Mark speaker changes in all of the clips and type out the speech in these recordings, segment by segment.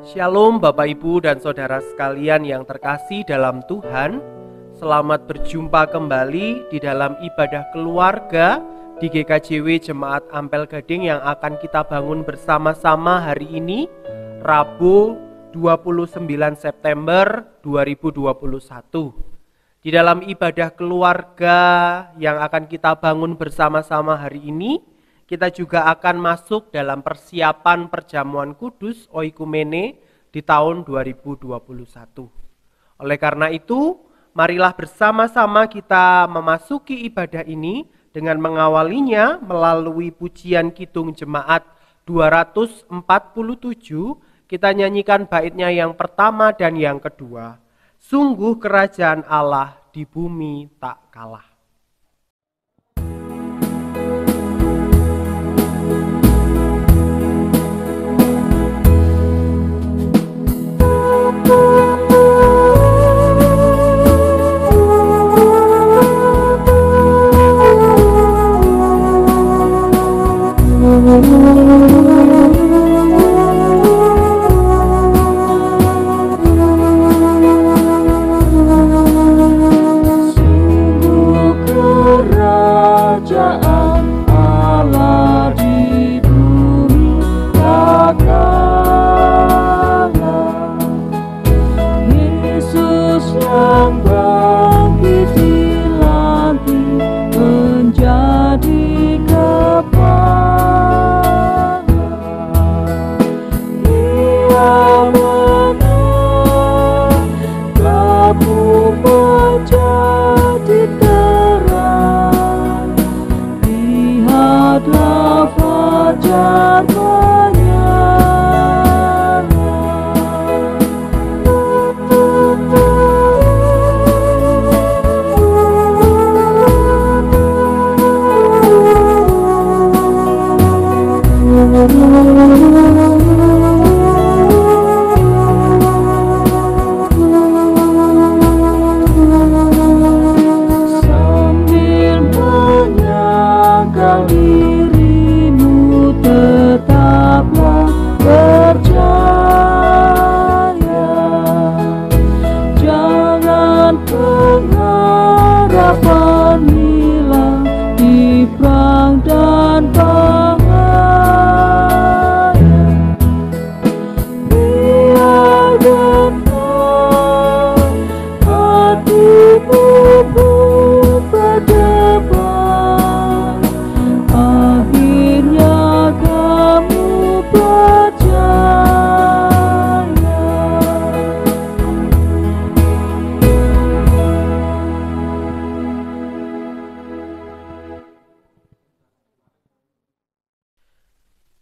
Speaker 1: Shalom Bapak Ibu dan Saudara sekalian yang terkasih dalam Tuhan. Selamat berjumpa kembali di dalam ibadah keluarga di GKJW Jemaat Ampel Gading yang akan kita bangun bersama-sama hari ini, Rabu 29 September 2021. Di dalam ibadah keluarga yang akan kita bangun bersama-sama hari ini, kita juga akan masuk dalam persiapan perjamuan kudus oikumene di tahun 2021. Oleh karena itu, marilah bersama-sama kita memasuki ibadah ini dengan mengawalinya melalui pujian Kidung Jemaat 247. Kita nyanyikan baitnya yang pertama dan yang kedua. Sungguh kerajaan Allah di bumi tak kalah.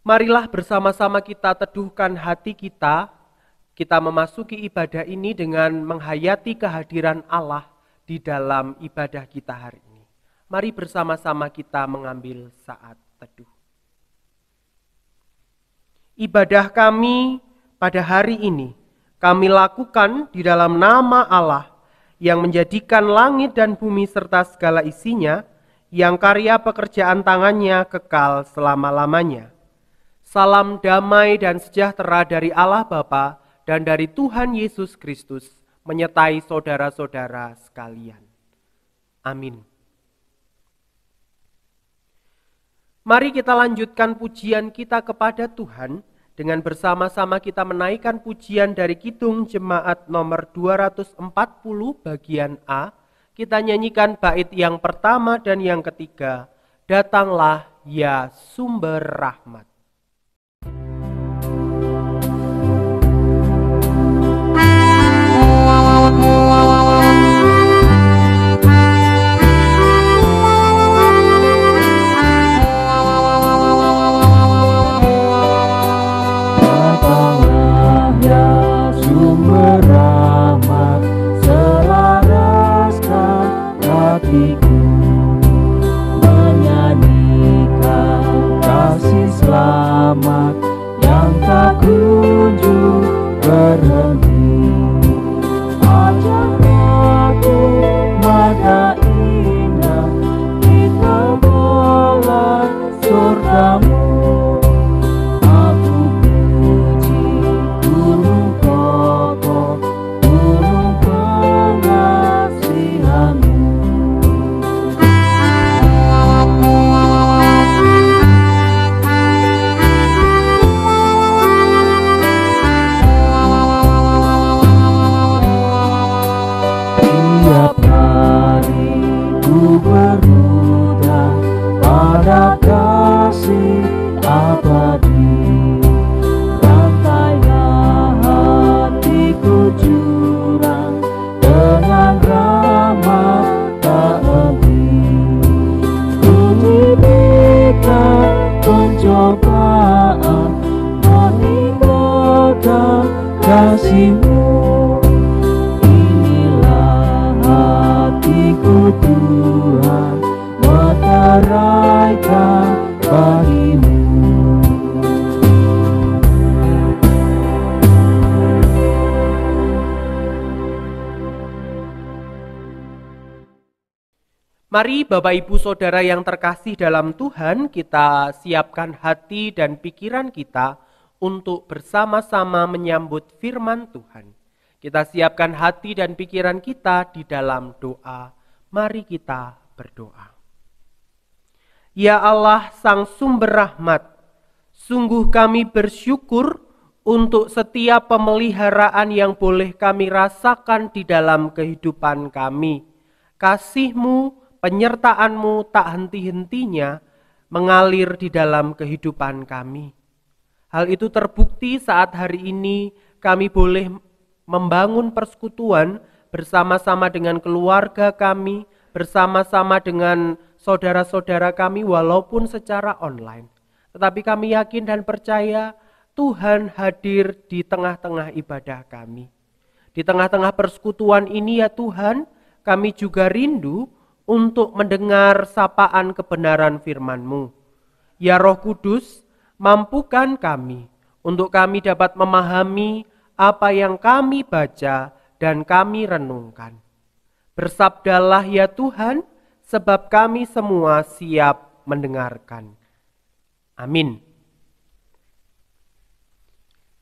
Speaker 1: Marilah bersama-sama kita teduhkan hati kita memasuki ibadah ini dengan menghayati kehadiran Allah di dalam ibadah kita hari ini. Mari bersama-sama kita mengambil saat teduh. Ibadah kami pada hari ini kami lakukan di dalam nama Allah yang menjadikan langit dan bumi serta segala isinya, yang karya pekerjaan tangannya kekal selama-lamanya. Salam damai dan sejahtera dari Allah Bapa dan dari Tuhan Yesus Kristus menyertai saudara-saudara sekalian. Amin. Mari kita lanjutkan pujian kita kepada Tuhan dengan bersama-sama kita menaikkan pujian dari Kidung Jemaat nomor 240 bagian A. Kita nyanyikan bait yang pertama dan yang ketiga. Datanglah ya sumber rahmat.
Speaker 2: Selamat yang tak kunjung berhenti. Ajak aku mata indah kita bola surgamu. Aku puji kasih-Mu. Inilah hatiku Tuhan, meteraikan bagimu.
Speaker 1: Mari Bapak Ibu Saudara yang terkasih dalam Tuhan, kita siapkan hati dan pikiran kita untuk bersama-sama menyambut firman Tuhan. Kita siapkan hati dan pikiran kita di dalam doa. Mari kita berdoa. Ya Allah, Sang Sumber Rahmat, sungguh kami bersyukur untuk setiap pemeliharaan yang boleh kami rasakan di dalam kehidupan kami. Kasih-Mu, penyertaan-Mu tak henti-hentinya mengalir di dalam kehidupan kami. Hal itu terbukti saat hari ini kami boleh membangun persekutuan bersama-sama dengan keluarga kami, bersama-sama dengan saudara-saudara kami walaupun secara online. Tetapi kami yakin dan percaya Tuhan hadir di tengah-tengah ibadah kami. Di tengah-tengah persekutuan ini ya Tuhan, kami juga rindu untuk mendengar sapaan kebenaran firman-Mu. Ya Roh Kudus, mampukan kami untuk kami dapat memahami apa yang kami baca dan kami renungkan. Bersabdalah ya Tuhan, sebab kami semua siap mendengarkan. Amin.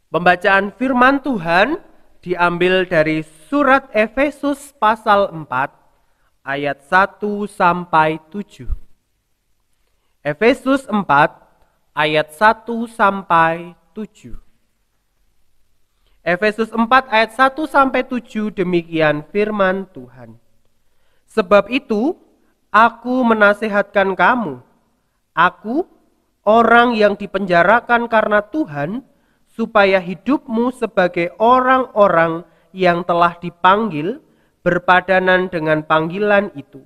Speaker 1: Pembacaan firman Tuhan diambil dari surat Efesus pasal 4 ayat 1 sampai 7. Efesus 4 ayat 1 sampai 7. Efesus 4 ayat 1 sampai 7 demikian firman Tuhan. Sebab itu aku menasihatkan kamu, aku orang yang dipenjarakan karena Tuhan, supaya hidupmu sebagai orang-orang yang telah dipanggil berpadanan dengan panggilan itu.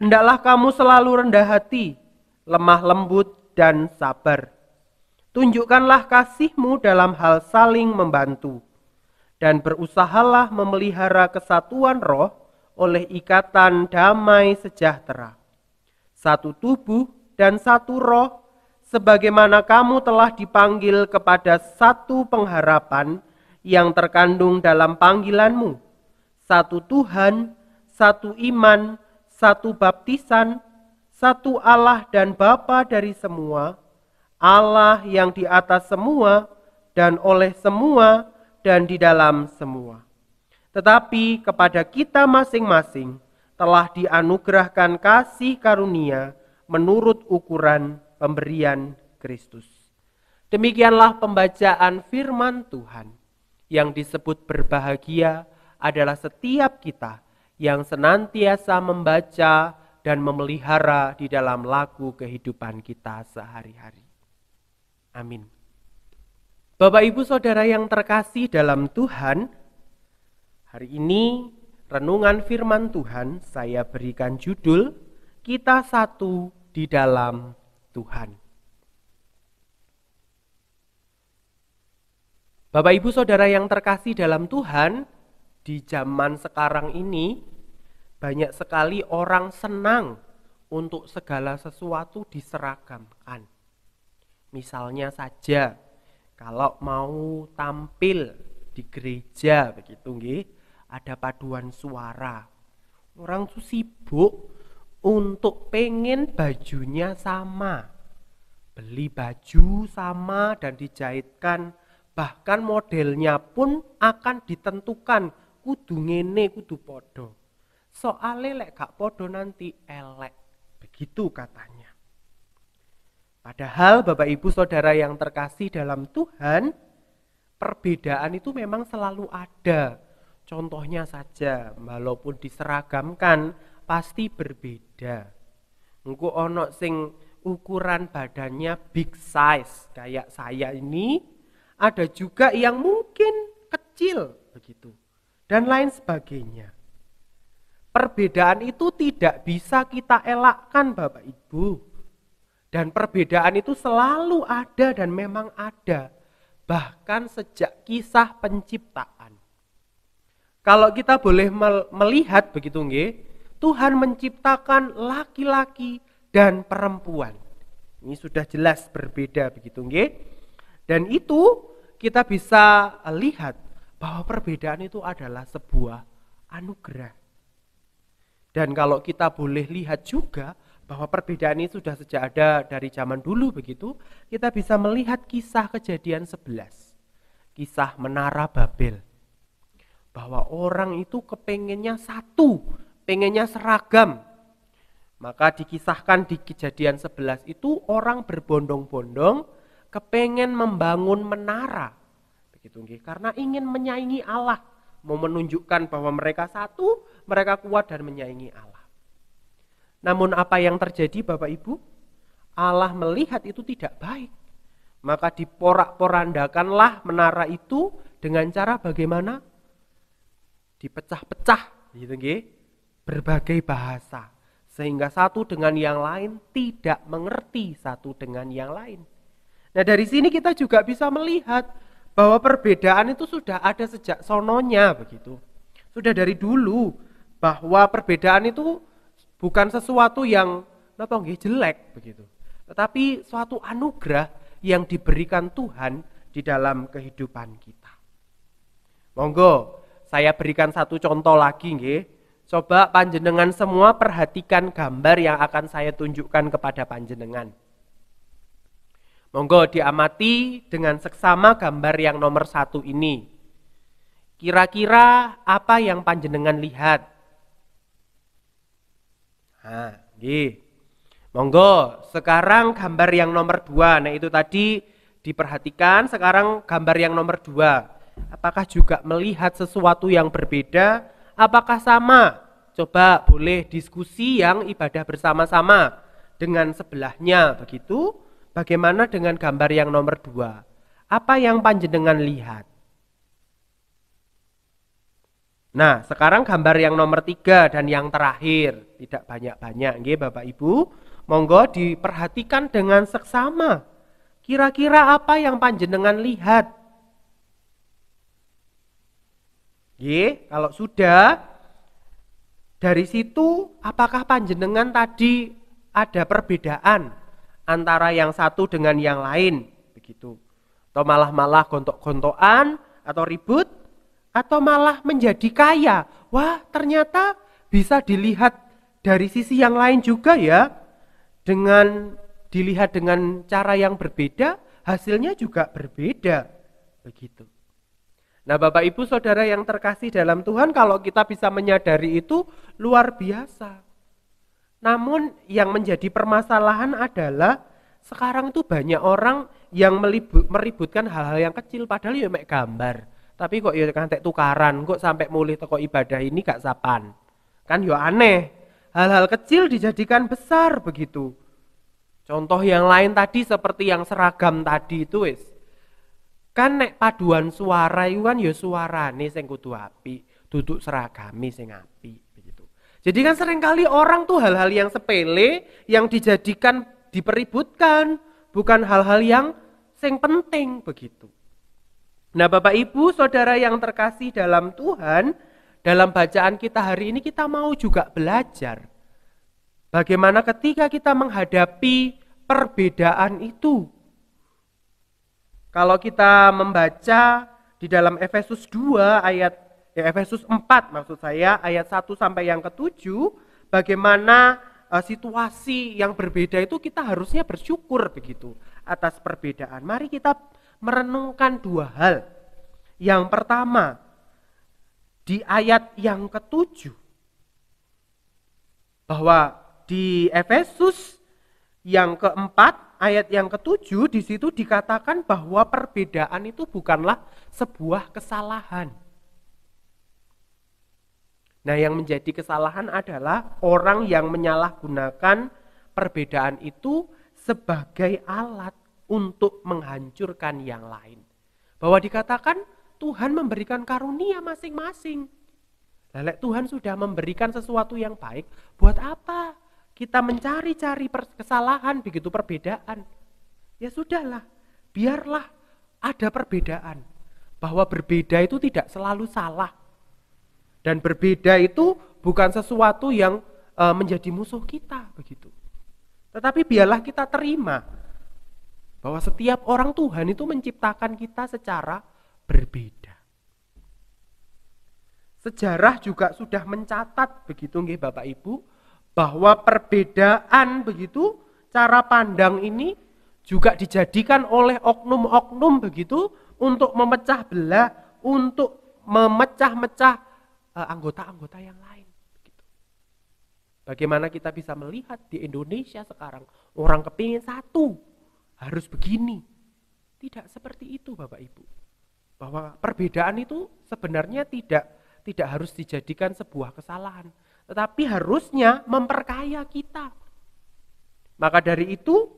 Speaker 1: Hendaklah kamu selalu rendah hati, lemah lembut dan sabar. Tunjukkanlah kasih-Mu dalam hal saling membantu, dan berusahalah memelihara kesatuan roh oleh ikatan damai sejahtera. Satu tubuh dan satu roh, sebagaimana kamu telah dipanggil kepada satu pengharapan yang terkandung dalam panggilan-Mu. Satu Tuhan, satu iman, satu baptisan, satu Allah dan Bapa dari semua, Allah yang di atas semua dan oleh semua dan di dalam semua. Tetapi kepada kita masing-masing telah dianugerahkan kasih karunia menurut ukuran pemberian Kristus. Demikianlah pembacaan firman Tuhan. Yang disebut berbahagia adalah setiap kita yang senantiasa membaca dan memelihara di dalam lagu kehidupan kita sehari-hari. Amin. Bapak Ibu Saudara yang terkasih dalam Tuhan, hari ini renungan firman Tuhan saya berikan judul Kita Satu di Dalam Tuhan. Bapak Ibu Saudara yang terkasih dalam Tuhan, di zaman sekarang ini banyak sekali orang senang untuk segala sesuatu diseragamkan. Misalnya saja kalau mau tampil di gereja begitu nggih, ada paduan suara. Orang tuh sibuk untuk pengen bajunya sama. Beli baju sama dan dijahitkan, bahkan modelnya pun akan ditentukan kudu ngene kudu podo. Soale lek gak podo nanti elek. Begitu katanya. Padahal Bapak Ibu Saudara yang terkasih dalam Tuhan, perbedaan itu memang selalu ada. Contohnya saja, walaupun diseragamkan pasti berbeda. Engko ono sing ukuran badannya big size kayak saya ini, ada juga yang mungkin kecil begitu. Dan lain sebagainya. Perbedaan itu tidak bisa kita elakkan Bapak Ibu. Dan perbedaan itu selalu ada dan memang ada. bahkan sejak kisah penciptaan. Kalau kita boleh melihat begitu nggih, Tuhan menciptakan laki-laki dan perempuan. Ini sudah jelas berbeda begitu nggih. Dan itu kita bisa lihat bahwa perbedaan itu adalah sebuah anugerah. Dan kalau kita boleh lihat juga bahwa perbedaan ini sudah sejak ada dari zaman dulu begitu, kita bisa melihat kisah Kejadian 11. Kisah Menara Babel. Bahwa orang itu kepengennya satu, pengennya seragam. Maka dikisahkan di Kejadian 11 itu orang berbondong-bondong kepengen membangun menara. Begitu nggih, karena ingin menyaingi Allah, mau menunjukkan bahwa mereka satu, mereka kuat dan menyaingi Allah. Namun apa yang terjadi Bapak Ibu? Allah melihat itu tidak baik. Maka diporak-porandakanlah menara itu dengan cara bagaimana? Dipecah-pecah, gitu nggih, berbagai bahasa, sehingga satu dengan yang lain tidak mengerti satu dengan yang lain. Nah dari sini kita juga bisa melihat bahwa perbedaan itu sudah ada sejak sononya begitu, sudah dari dulu, bahwa perbedaan itu bukan sesuatu yang jelek begitu, tetapi suatu anugerah yang diberikan Tuhan di dalam kehidupan kita. Monggo saya berikan satu contoh lagi nggih. Coba panjenengan semua perhatikan gambar yang akan saya tunjukkan kepada panjenengan. Monggo diamati dengan seksama gambar yang nomor 1 ini. Kira-kira apa yang panjenengan lihat? Nah, nggih. Monggo, sekarang gambar yang nomor 2. Nah, itu tadi diperhatikan, sekarang gambar yang nomor 2. Apakah juga melihat sesuatu yang berbeda? Apakah sama? Coba boleh diskusi yang ibadah bersama-sama dengan sebelahnya begitu. Bagaimana dengan gambar yang nomor 2? Apa yang panjenengan lihat? Nah, sekarang gambar yang nomor 3 dan yang terakhir. Tidak banyak-banyak nggih Bapak Ibu. Monggo diperhatikan dengan seksama. Kira-kira apa yang panjenengan lihat? Kalau sudah, dari situ apakah panjenengan tadi ada perbedaan antara yang satu dengan yang lain begitu? Atau malah gontok-gontokan atau ribut, atau malah menjadi kaya? Wah, ternyata bisa dilihat dari sisi yang lain juga ya. Dengan dilihat dengan cara yang berbeda, hasilnya juga berbeda begitu. Nah Bapak Ibu Saudara yang terkasih dalam Tuhan, kalau kita bisa menyadari itu luar biasa. Namun yang menjadi permasalahan adalah sekarang itu banyak orang yang meributkan hal-hal yang kecil, padahal ya mek gambar. Tapi kok ya kantek tukaran, kok sampai mulih toko ibadah ini gak sapan. Kan ya aneh, hal-hal kecil dijadikan besar begitu. Contoh yang lain tadi seperti yang seragam tadi itu wis. Kan nek paduan suara itu kan ya suarane sing kudu apik, duduk seragame sing apik begitu. Jadi kan seringkali orang tuh hal-hal yang sepele yang dijadikan dipeributkan, bukan hal-hal yang sing penting begitu. Nah Bapak Ibu Saudara yang terkasih dalam Tuhan, dalam bacaan kita hari ini kita mau juga belajar bagaimana ketika kita menghadapi perbedaan itu. Kalau kita membaca di dalam Efesus 2 Efesus 4 maksud saya, ayat 1 sampai yang ke-7, bagaimana situasi yang berbeda itu kita harusnya bersyukur begitu atas perbedaan. Mari kita merenungkan 2 hal. Yang pertama, di ayat yang ke-7, bahwa di Efesus yang keempat, ayat yang ke-7, di situ dikatakan bahwa perbedaan itu bukanlah sebuah kesalahan. Nah, yang menjadi kesalahan adalah orang yang menyalahgunakan perbedaan itu sebagai alat untuk menghancurkan yang lain. Bahwa dikatakan Tuhan memberikan karunia masing-masing. Lalu Tuhan sudah memberikan sesuatu yang baik, buat apa kita mencari-cari kesalahan begitu perbedaan? Ya sudahlah, biarlah ada perbedaan. Bahwa berbeda itu tidak selalu salah. Dan berbeda itu bukan sesuatu yang menjadi musuh kita, begitu. Tetapi biarlah kita terima bahwa setiap orang Tuhan itu menciptakan kita secara berbeda. Sejarah juga sudah mencatat begitu nggih Bapak Ibu, bahwa perbedaan begitu cara pandang ini juga dijadikan oleh oknum-oknum begitu untuk memecah belah, untuk memecah-mecah anggota-anggota yang lain. Begitu. Bagaimana kita bisa melihat di Indonesia sekarang, orang kepingin satu, harus begini. Tidak seperti itu Bapak Ibu. Bahwa perbedaan itu sebenarnya tidak harus dijadikan sebuah kesalahan. Tetapi harusnya memperkaya kita. Maka dari itu,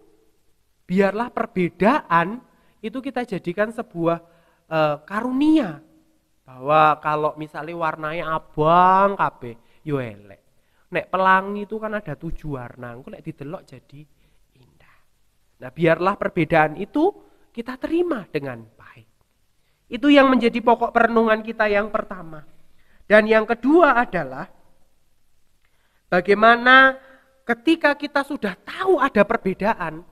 Speaker 1: biarlah perbedaan itu kita jadikan sebuah karunia. Bahwa kalau misalnya warnanya abang kabeh yo elek. Nek pelangi itu kan ada 7 warna, engko nek didelok jadi indah. Nah, biarlah perbedaan itu kita terima dengan baik. Itu yang menjadi pokok perenungan kita yang pertama. Dan yang kedua adalah bagaimana ketika kita sudah tahu ada perbedaan,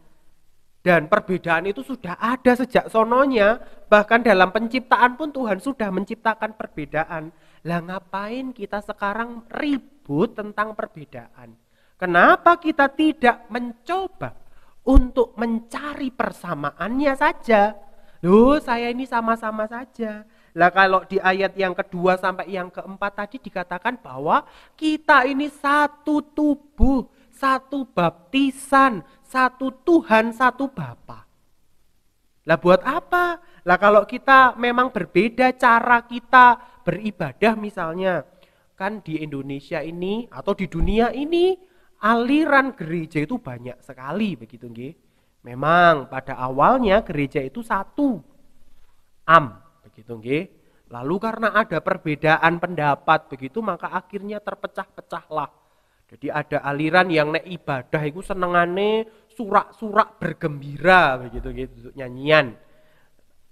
Speaker 1: dan perbedaan itu sudah ada sejak sononya, bahkan dalam penciptaan pun Tuhan sudah menciptakan perbedaan. Lah ngapain kita sekarang ribut tentang perbedaan? Kenapa kita tidak mencoba untuk mencari persamaannya saja? Loh, saya ini sama-sama saja. Lah kalau di ayat yang kedua sampai yang keempat tadi dikatakan bahwa kita ini satu tubuh, satu baptisan, satu Tuhan, satu Bapa. Lah buat apa? Lah kalau kita memang berbeda cara kita beribadah misalnya, kan di Indonesia ini atau di dunia ini aliran gereja itu banyak sekali begitu nggih. Memang pada awalnya gereja itu satu. Begitu nggih. Lalu karena ada perbedaan pendapat begitu maka akhirnya terpecah-pecahlah. Jadi ada aliran yang nek ibadah itu senengane surak-surak bergembira begitu gitu nyanyian.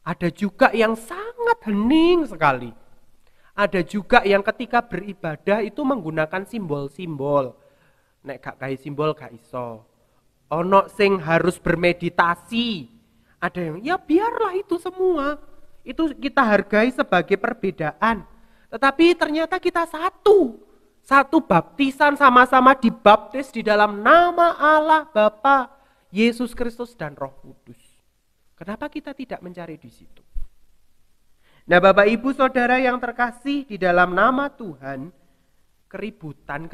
Speaker 1: Ada juga yang sangat hening sekali. Ada juga yang ketika beribadah itu menggunakan simbol-simbol. Nek gak kayak simbol gak iso. Ono sing harus bermeditasi. Ada yang ya biarlah itu semua. Itu kita hargai sebagai perbedaan. Tetapi ternyata kita satu. Satu baptisan, sama-sama dibaptis di dalam nama Allah Bapa, Yesus Kristus dan Roh Kudus. Kenapa kita tidak mencari di situ? Nah, Bapak Ibu Saudara yang terkasih di dalam nama Tuhan, keributan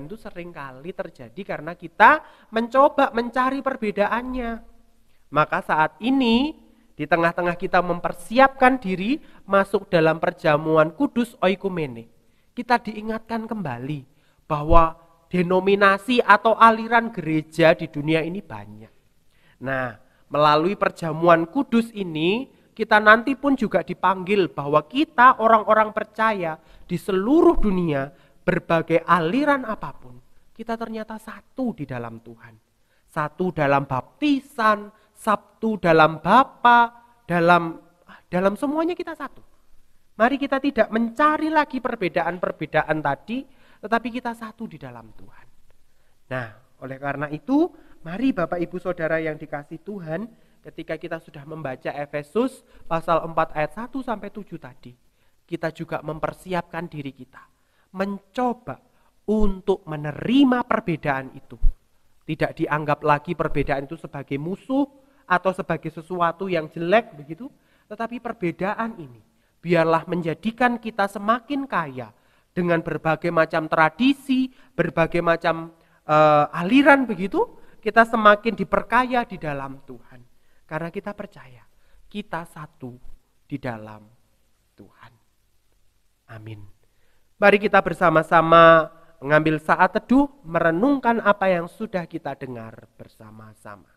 Speaker 1: itu seringkali terjadi karena kita mencoba mencari perbedaannya. Maka saat ini di tengah-tengah kita mempersiapkan diri masuk dalam perjamuan kudus oikumene, kita diingatkan kembali bahwa denominasi atau aliran gereja di dunia ini banyak. Nah, melalui perjamuan kudus ini, kita nanti pun juga dipanggil bahwa kita orang-orang percaya di seluruh dunia, berbagai aliran apapun, kita ternyata satu di dalam Tuhan. Satu dalam baptisan, satu dalam Bapa, dalam semuanya kita satu. Mari kita tidak mencari lagi perbedaan-perbedaan tadi, tetapi kita satu di dalam Tuhan. Nah, oleh karena itu, mari Bapak Ibu Saudara yang dikasihi Tuhan, ketika kita sudah membaca Efesus pasal 4 ayat 1 sampai 7 tadi, kita juga mempersiapkan diri kita, mencoba untuk menerima perbedaan itu. Tidak dianggap lagi perbedaan itu sebagai musuh atau sebagai sesuatu yang jelek begitu, tetapi perbedaan ini biarlah menjadikan kita semakin kaya dengan berbagai macam tradisi, berbagai macam aliran begitu, kita semakin diperkaya di dalam Tuhan. Karena kita percaya, kita satu di dalam Tuhan. Amin. Mari kita bersama-sama mengambil saat teduh, merenungkan apa yang sudah kita dengar bersama-sama.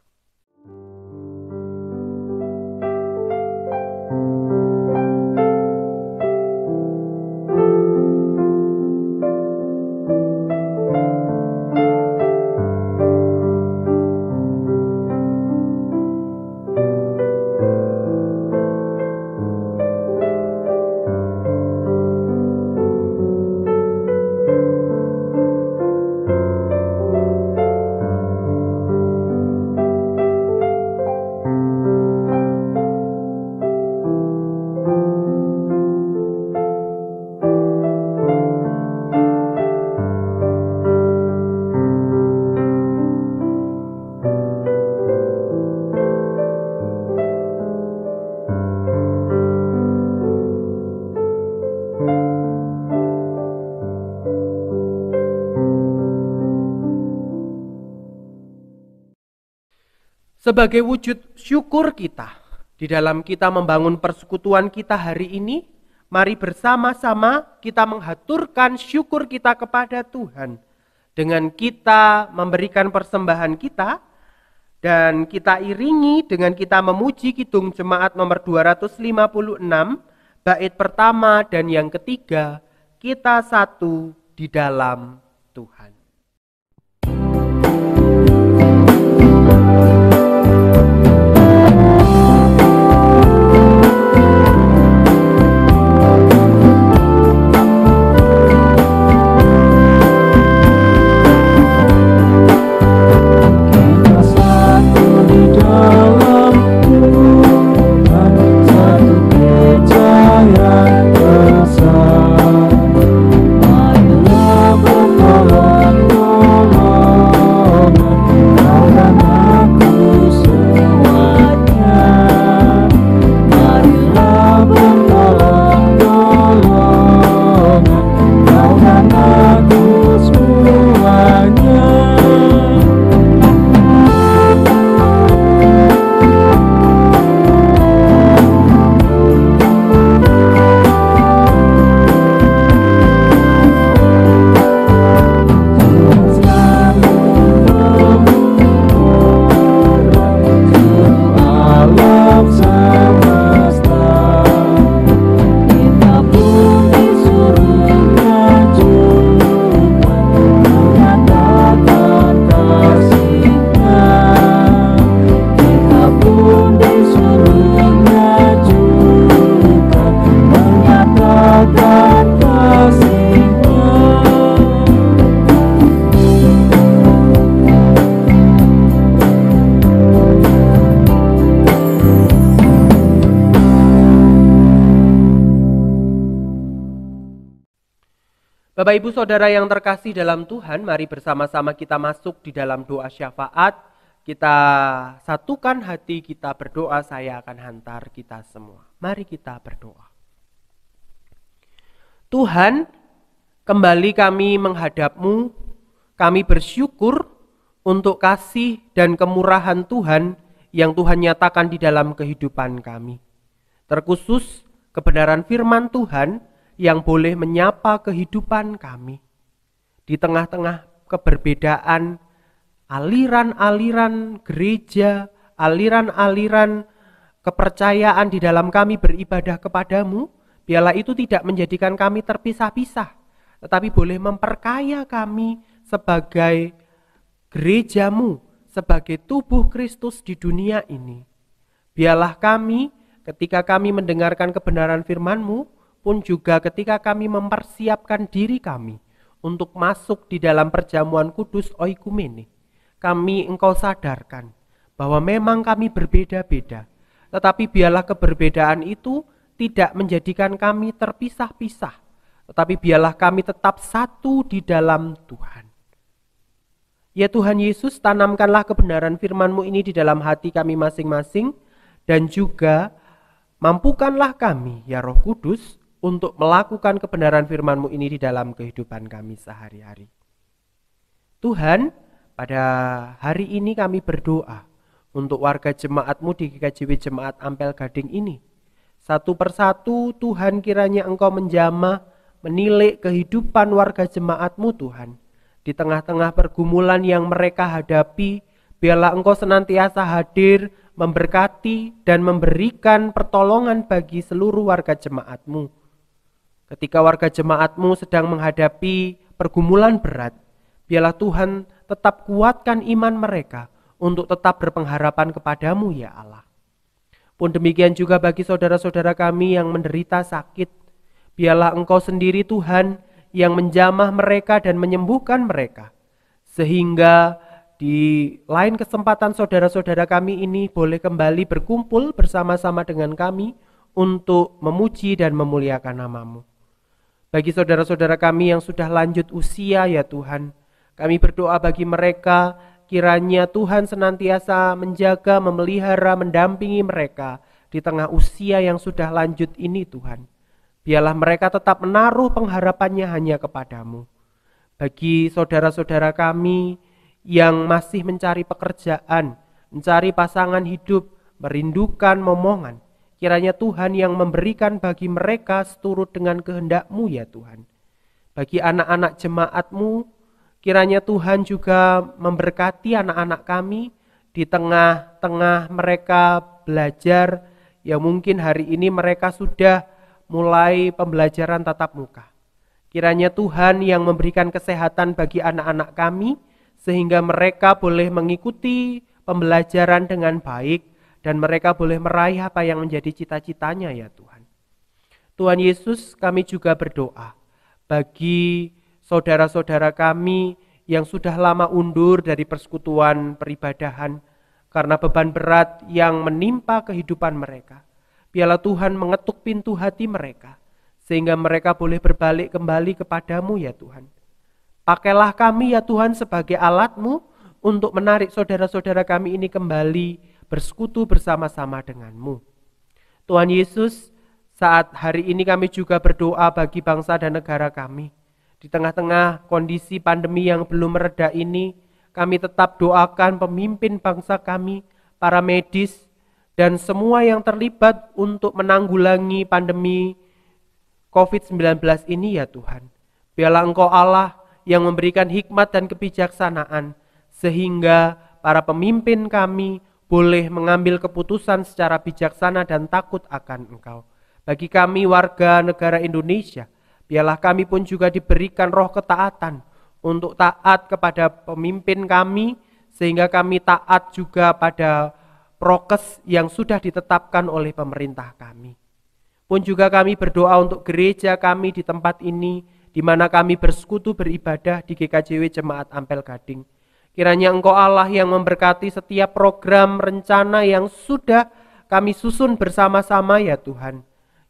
Speaker 1: Sebagai wujud syukur kita, di dalam kita membangun persekutuan kita hari ini, mari bersama-sama kita menghaturkan syukur kita kepada Tuhan. Dengan kita memberikan persembahan kita, dan kita iringi dengan kita memuji Kidung Jemaat nomor 256, bait pertama dan yang ketiga, kita satu di dalam Tuhan. Bapak Ibu Saudara yang terkasih dalam Tuhan, mari bersama-sama kita masuk di dalam doa syafaat. Kita satukan hati, kita berdoa, saya akan hantar kita semua. Mari kita berdoa. Tuhan, kembali kami menghadap-Mu, kami bersyukur untuk kasih dan kemurahan Tuhan yang Tuhan nyatakan di dalam kehidupan kami. Terkhusus kebenaran firman Tuhan yang boleh menyapa kehidupan kami. Di tengah-tengah keberbedaan, aliran-aliran gereja, aliran-aliran kepercayaan di dalam kami beribadah kepadamu, biarlah itu tidak menjadikan kami terpisah-pisah, tetapi boleh memperkaya kami sebagai gerejamu, sebagai tubuh Kristus di dunia ini. Biarlah kami ketika kami mendengarkan kebenaran firman-Mu, pun juga ketika kami mempersiapkan diri kami untuk masuk di dalam perjamuan kudus oikumene, kami Engkau sadarkan bahwa memang kami berbeda-beda, tetapi biarlah keberbedaan itu tidak menjadikan kami terpisah-pisah, tetapi biarlah kami tetap satu di dalam Tuhan. Ya Tuhan Yesus, tanamkanlah kebenaran firman-Mu ini di dalam hati kami masing-masing, dan juga mampukanlah kami, ya Roh Kudus, untuk melakukan kebenaran firman-Mu ini di dalam kehidupan kami sehari-hari. Tuhan, pada hari ini kami berdoa untuk warga jemaat-Mu di GKJW Jemaat Ampel Gading ini. Satu persatu Tuhan, kiranya Engkau menjamah, menilik kehidupan warga jemaat-Mu Tuhan. Di tengah-tengah pergumulan yang mereka hadapi, biarlah Engkau senantiasa hadir, memberkati dan memberikan pertolongan bagi seluruh warga jemaat-Mu. Ketika warga jemaat-Mu sedang menghadapi pergumulan berat, biarlah Tuhan tetap kuatkan iman mereka untuk tetap berpengharapan kepadamu ya Allah. Pun demikian juga bagi saudara-saudara kami yang menderita sakit, biarlah Engkau sendiri Tuhan yang menjamah mereka dan menyembuhkan mereka. Sehingga di lain kesempatan saudara-saudara kami ini boleh kembali berkumpul bersama-sama dengan kami untuk memuji dan memuliakan nama-Mu. Bagi saudara-saudara kami yang sudah lanjut usia ya Tuhan, kami berdoa bagi mereka, kiranya Tuhan senantiasa menjaga, memelihara, mendampingi mereka di tengah usia yang sudah lanjut ini Tuhan. Biarlah mereka tetap menaruh pengharapannya hanya kepadamu. Bagi saudara-saudara kami yang masih mencari pekerjaan, mencari pasangan hidup, merindukan momongan. Kiranya Tuhan yang memberikan bagi mereka seturut dengan kehendak-Mu ya Tuhan. Bagi anak-anak jemaat-Mu, kiranya Tuhan juga memberkati anak-anak kami di tengah-tengah mereka belajar, yang mungkin hari ini mereka sudah mulai pembelajaran tatap muka. Kiranya Tuhan yang memberikan kesehatan bagi anak-anak kami, sehingga mereka boleh mengikuti pembelajaran dengan baik, dan mereka boleh meraih apa yang menjadi cita-citanya ya Tuhan. Tuhan Yesus, kami juga berdoa bagi saudara-saudara kami yang sudah lama undur dari persekutuan peribadahan karena beban berat yang menimpa kehidupan mereka. Biarlah Tuhan mengetuk pintu hati mereka, sehingga mereka boleh berbalik kembali kepadamu ya Tuhan. Pakailah kami ya Tuhan sebagai alat-Mu untuk menarik saudara-saudara kami ini kembali bersekutu bersama-sama dengan-Mu. Tuhan Yesus, saat hari ini kami juga berdoa bagi bangsa dan negara kami. Di tengah-tengah kondisi pandemi yang belum mereda ini, kami tetap doakan pemimpin bangsa kami, para medis, dan semua yang terlibat untuk menanggulangi pandemi COVID-19 ini ya Tuhan. Biarlah Engkau Allah yang memberikan hikmat dan kebijaksanaan, sehingga para pemimpin kami boleh mengambil keputusan secara bijaksana dan takut akan Engkau. Bagi kami warga negara Indonesia, biarlah kami pun juga diberikan roh ketaatan untuk taat kepada pemimpin kami, sehingga kami taat juga pada prokes yang sudah ditetapkan oleh pemerintah kami. Pun juga kami berdoa untuk gereja kami di tempat ini, di mana kami bersekutu beribadah di GKJW Jemaat Ampel Gading. Kiranya Engkau Allah yang memberkati setiap program rencana yang sudah kami susun bersama-sama ya Tuhan.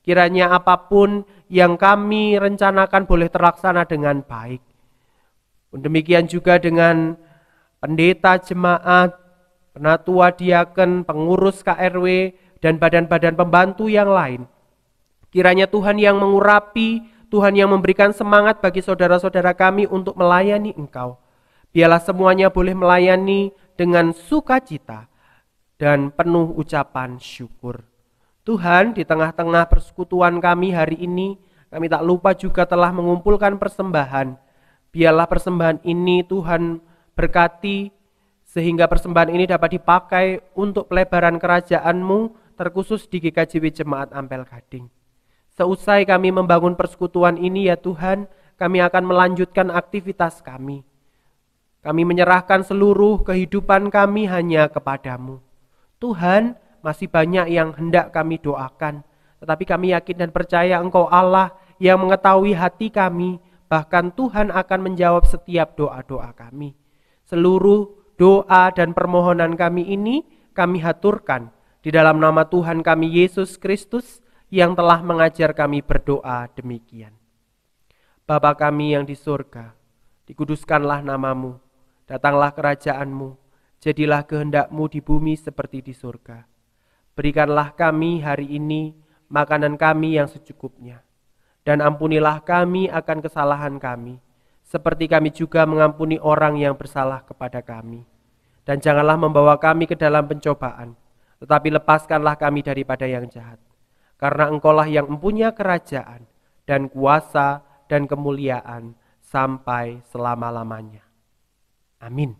Speaker 1: Kiranya apapun yang kami rencanakan boleh terlaksana dengan baik. Demikian juga dengan pendeta jemaat, penatua diaken, pengurus KRW, dan badan-badan pembantu yang lain. Kiranya Tuhan yang mengurapi, Tuhan yang memberikan semangat bagi saudara-saudara kami untuk melayani Engkau. Biarlah semuanya boleh melayani dengan sukacita dan penuh ucapan syukur. Tuhan, di tengah-tengah persekutuan kami hari ini, kami tak lupa juga telah mengumpulkan persembahan. Biarlah persembahan ini Tuhan berkati, sehingga persembahan ini dapat dipakai untuk pelebaran kerajaan-Mu, terkhusus di GKJW Jemaat Ampel Gading. Seusai kami membangun persekutuan ini ya Tuhan, kami akan melanjutkan aktivitas kami. Kami menyerahkan seluruh kehidupan kami hanya kepada-Mu. Tuhan, masih banyak yang hendak kami doakan, tetapi kami yakin dan percaya Engkau Allah yang mengetahui hati kami, bahkan Tuhan akan menjawab setiap doa-doa kami. Seluruh doa dan permohonan kami ini kami haturkan di dalam nama Tuhan kami Yesus Kristus yang telah mengajar kami berdoa demikian. Bapa kami yang di surga, dikuduskanlah nama-Mu. Datanglah kerajaan-Mu, jadilah kehendak-Mu di bumi seperti di surga. Berikanlah kami hari ini makanan kami yang secukupnya. Dan ampunilah kami akan kesalahan kami, seperti kami juga mengampuni orang yang bersalah kepada kami. Dan janganlah membawa kami ke dalam pencobaan, tetapi lepaskanlah kami daripada yang jahat. Karena Engkaulah yang mempunyai kerajaan, dan kuasa, dan kemuliaan, sampai selama-lamanya. Amin.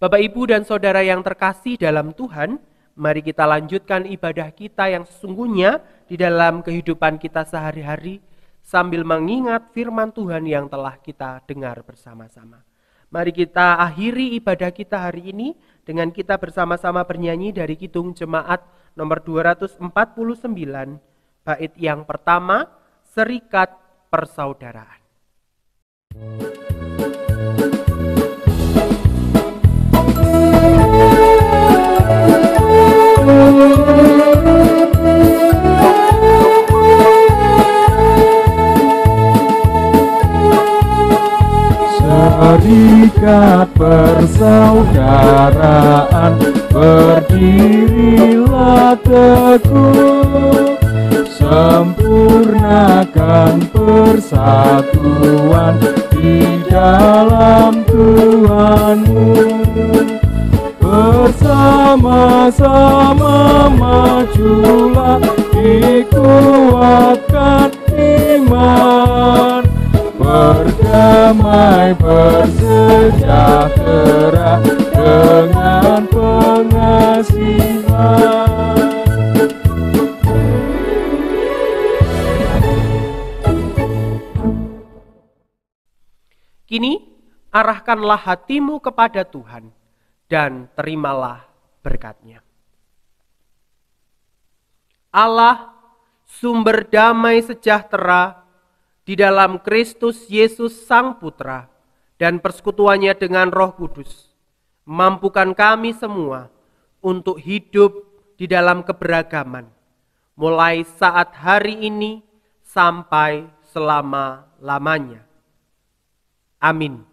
Speaker 1: Bapak, Ibu, dan Saudara yang terkasih dalam Tuhan, mari kita lanjutkan ibadah kita yang sesungguhnya di dalam kehidupan kita sehari-hari sambil mengingat firman Tuhan yang telah kita dengar bersama-sama. Mari kita akhiri ibadah kita hari ini dengan kita bersama-sama bernyanyi dari Kidung Jemaat nomor 249, bait yang pertama, Serikat Persaudaraan.
Speaker 2: Serikat persaudaraan, berdirilah teguh, sempurnakan persatuan di dalam Tuhanmu. kuatkan iman, berdamai bersejahtera dengan pengasihan.
Speaker 1: Kini arahkanlah hatimu kepada Tuhan dan terimalah berkat-Nya. Allah, sumber damai sejahtera di dalam Kristus Yesus Sang Putra dan persekutuannya dengan Roh Kudus, mampukan kami semua untuk hidup di dalam keberagaman, mulai saat hari ini sampai selama-lamanya. Amin.